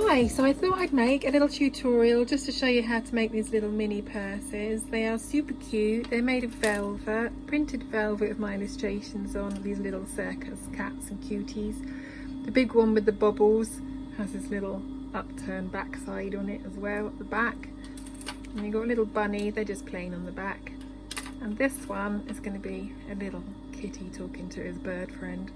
Hi, so I thought I'd make a little tutorial just to show you how to make these little mini purses. They are super cute. They're made of velvet, printed velvet with my illustrations on these little circus cats and cuties. The big one with the bubbles has this little upturned back side on it as well at the back. And you've got a little bunny, they're just plain on the back. And this one is going to be a little kitty talking to his bird friend.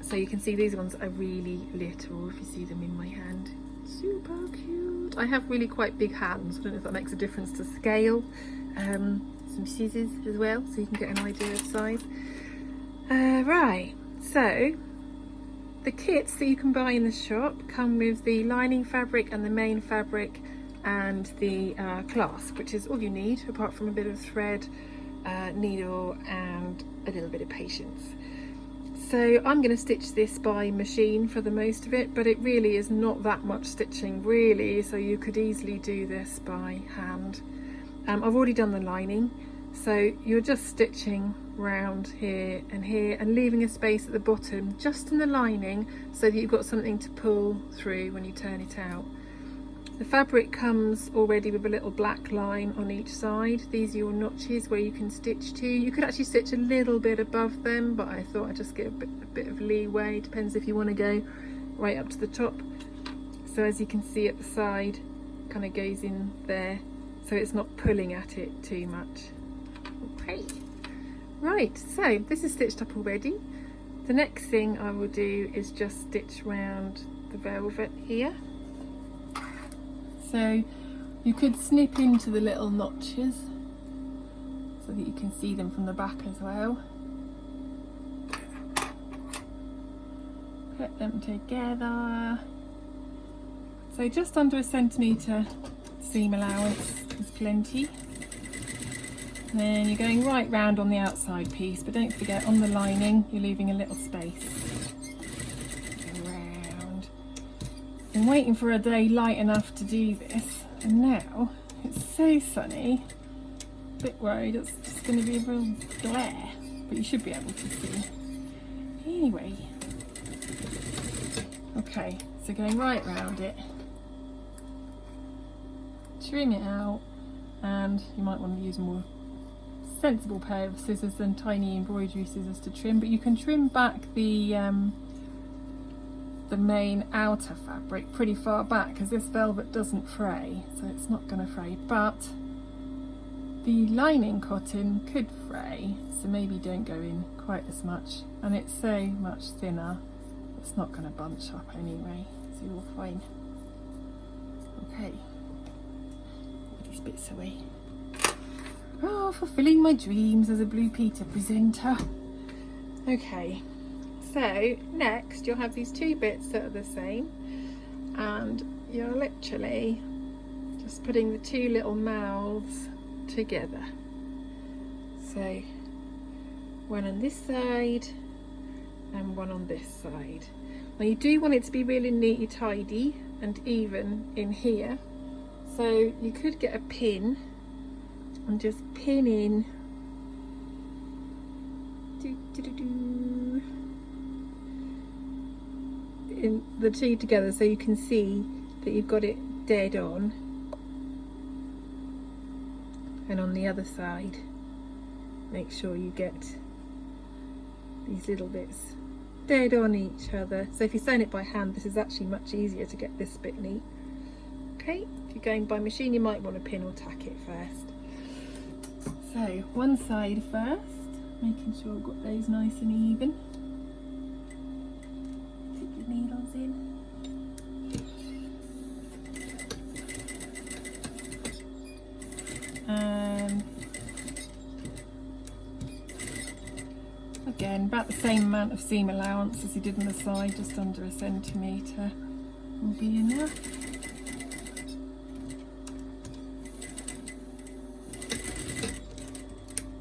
So you can see these ones are really little, if you see them in my hand. Super cute. I have really quite big hands. I don't know if that makes a difference to scale. Some scissors as well, so you can get an idea of size. Right, so the kits that you can buy in the shop come with the lining fabric and the main fabric and the clasp, which is all you need apart from a bit of thread, needle and a little bit of patience. So I'm going to stitch this by machine for the most of it, but it really is not that much stitching really, so you could easily do this by hand. I've already done the lining, so you're just stitching round here and leaving a space at the bottom just in the lining so that you've got something to pull through when you turn it out. The fabric comes already with a little black line on each side. These are your notches where you can stitch to. You could actually stitch a little bit above them, but I thought I'd just get a bit of leeway. Depends if you want to go right up to the top. So as you can see at the side, kind of goes in there, so it's not pulling at it too much. Okay, right, so this is stitched up already. The next thing I will do is just stitch round the velvet here. So you could snip into the little notches so that you can see them from the back as well. Put them together. So just under 1 centimetre seam allowance is plenty. And then you're going right round on the outside piece, but don't forget on the lining you're leaving a little space. Been waiting for a day light enough to do this, and now it's so sunny. A bit worried it's just going to be a real glare, but you should be able to see. Anyway, okay, so going right round it, trim it out, and you might want to use a more sensible pair of scissors than tiny embroidery scissors to trim, but you can trim back the main outer fabric pretty far back because this velvet doesn't fray, so it's not going to fray, but the lining cotton could fray, so maybe don't go in quite as much, and it's so much thinner it's not going to bunch up anyway, so you're fine. Okay, put these bits away. Oh, fulfilling my dreams as a Blue Peter presenter. Okay, so next you'll have these two bits that are the same, and you're literally just putting the two little mouths together. So one on this side and one on this side. Now you do want it to be really neatly tidy and even in here, so you could get a pin and just pin in in the two together so you can see that you've got it dead on, and on the other side make sure you get these little bits dead on each other. So if you're sewing it by hand, this is actually much easier to get this bit neat. Okay, if you're going by machine you might want to pin or tack it first. So one side first, making sure I've got those nice and even. Needles in. And again, about the same amount of seam allowance as you did on the side, just under 1 centimetre will be enough.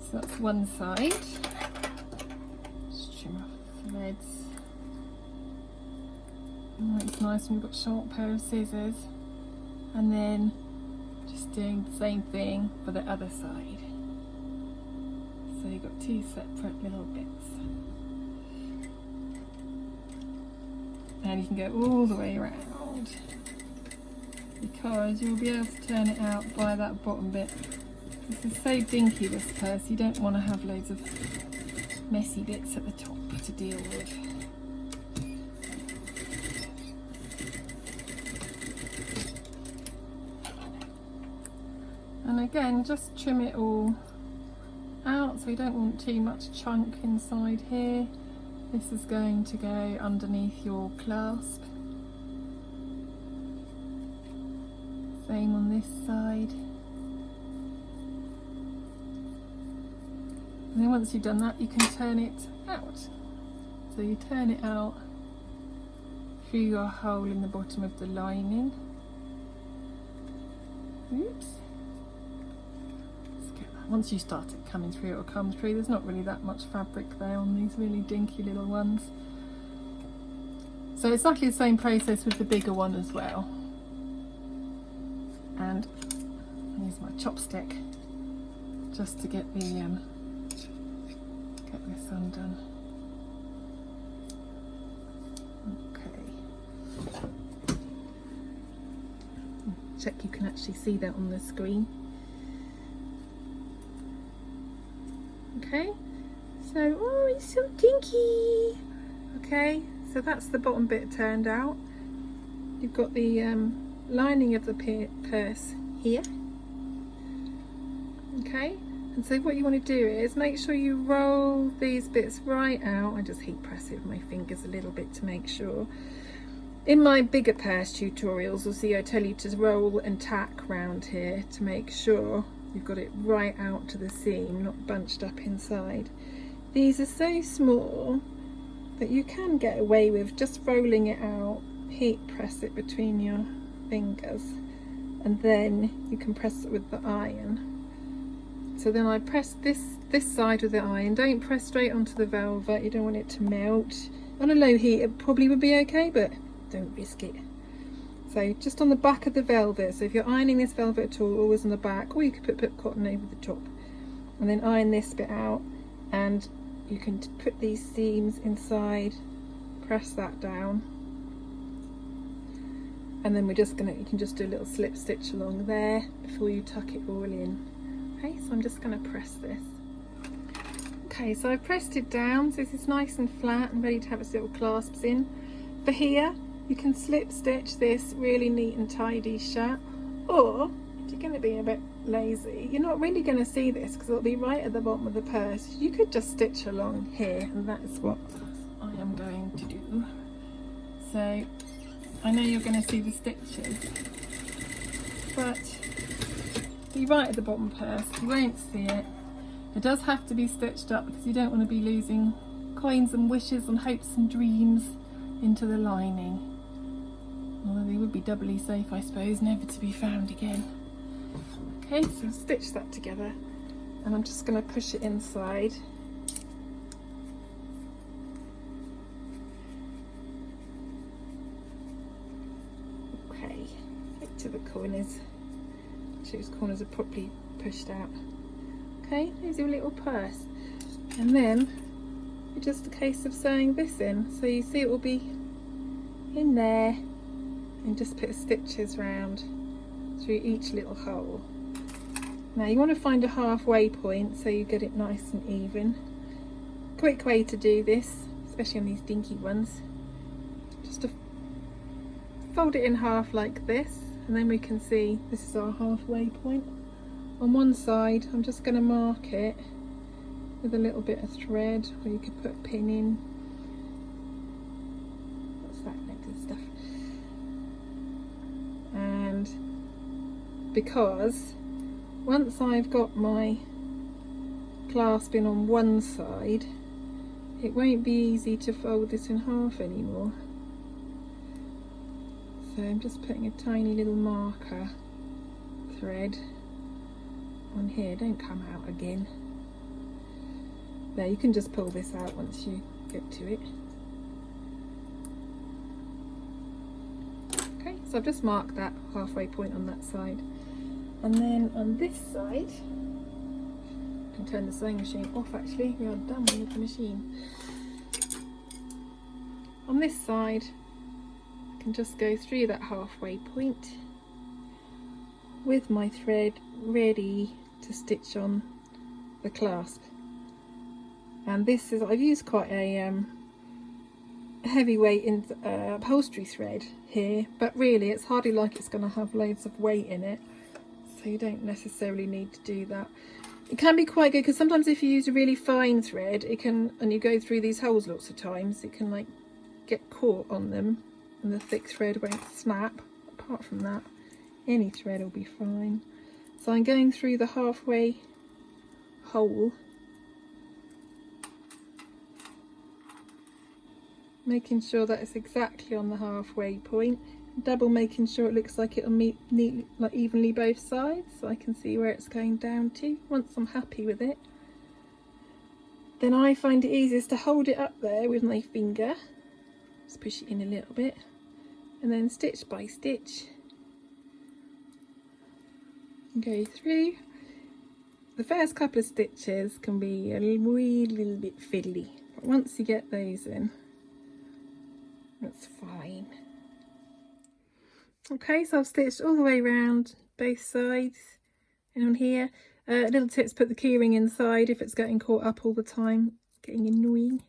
So that's one side. Just trim off the threads. It's nice when you've got a short pair of scissors, and then just doing the same thing for the other side. So you've got two separate little bits. hand you can go all the way around, because you'll be able to turn it out by that bottom bit. This is so dinky, this purse, you don't want to have loads of messy bits at the top to deal with. And again, just trim it all out, so you don't want too much chunk inside here. This is going to go underneath your clasp. Same on this side. And then once you've done that, you can turn it out. So you turn it out through your hole in the bottom of the lining. Oops. Once you start it coming through, it'll come through. There's not really that much fabric there on these really dinky little ones. So it's exactly the same process with the bigger one as well. And I use my chopstick just to get the get this undone. Okay. Check you can actually see that on the screen. Okay, so, oh, it's so dinky. Okay, so that's the bottom bit turned out. You've got the lining of the purse here. Okay, and so what you want to do is make sure you roll these bits right out. I just heat press it with my fingers a little bit to make sure. In my bigger purse tutorials, you'll see I tell you to roll and tack round here to make sure you've got it right out to the seam, not bunched up inside. These are so small that you can get away with just rolling it out, heat press it between your fingers, and then you can press it with the iron. So then I press this side with the iron. Don't press straight onto the velvet, you don't want it to melt. On a low heat it probably would be okay, but don't risk it. So just on the back of the velvet, so if you're ironing this velvet at all, always on the back, or you could put cotton over the top. And then iron this bit out, and you can put these seams inside, press that down. And then we're just gonna, you can just do a little slip stitch along there before you tuck it all in. Okay, so I'm just gonna press this. Okay, so I've pressed it down, so this is nice and flat and ready to have its little clasps in. For here, you can slip stitch this really neat and tidy shut, or if you're going to be a bit lazy, you're not really going to see this because it'll be right at the bottom of the purse. You could just stitch along here, and that's what I am going to do. So I know you're going to see the stitches, but be right at the bottom purse, you won't see it. It does have to be stitched up because you don't want to be losing coins and wishes and hopes and dreams into the lining. Although they would be doubly safe, I suppose, never to be found again. Okay, so stitch that together, and I'm just going to push it inside. Okay, get to the corners. Those corners are properly pushed out. Okay, there's your little purse, and then it's just a case of sewing this in. So you see it will be in there, and just put stitches round through each little hole. Now you want to find a halfway point so you get it nice and even. Quick way to do this, especially on these dinky ones, just to fold it in half like this, and then we can see this is our halfway point. On one side I'm just going to mark it with a little bit of thread, or you could put a pin in. What's that next stuff? And because once I've got my clasp in on one side, it won't be easy to fold this in half anymore. So I'm just putting a tiny little marker thread on here. Don't come out again. There, you can just pull this out once you get to it. Okay, so I've just marked that halfway point on that side. And then on this side, I can turn the sewing machine off actually, we are done with the machine. On this side, can just go through that halfway point with my thread ready to stitch on the clasp. And this is, I've used quite a heavyweight in upholstery thread here, but really it's hardly like it's going to have loads of weight in it, so you don't necessarily need to do that. It can be quite good because sometimes if you use a really fine thread, it can, and you go through these holes lots of times, it can like get caught on them and the thick thread won't snap. Apart from that, any thread will be fine. So I'm going through the halfway hole, making sure that it's exactly on the halfway point, double making sure it looks like it'll meet neatly, like evenly both sides, so I can see where it's going down to. Once I'm happy with it, then I find it easiest to hold it up there with my finger, just push it in a little bit, and then stitch by stitch go through. The first couple of stitches can be a wee little bit fiddly, but once you get those in, that's fine. Okay, so I've stitched all the way around both sides, and on here, little tips: put the keyring inside if it's getting caught up all the time, getting annoying.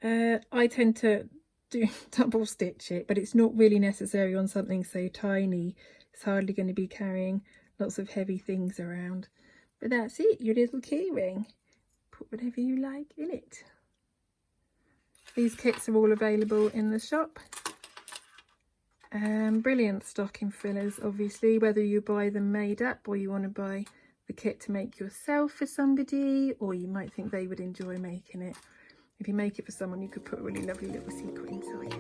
I tend to do double stitch it, but it's not really necessary on something so tiny. It's hardly going to be carrying lots of heavy things around. But that's it, your little keyring. Put whatever you like in it. These kits are all available in the shop. Brilliant stocking fillers, obviously, whether you buy them made up or you want to buy the kit to make yourself for somebody, or you might think they would enjoy making it. If you make it for someone, you could put a really lovely little secret inside.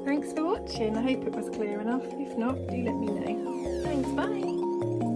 Thanks for watching. I hope it was clear enough. If not, do let me know. Thanks, bye.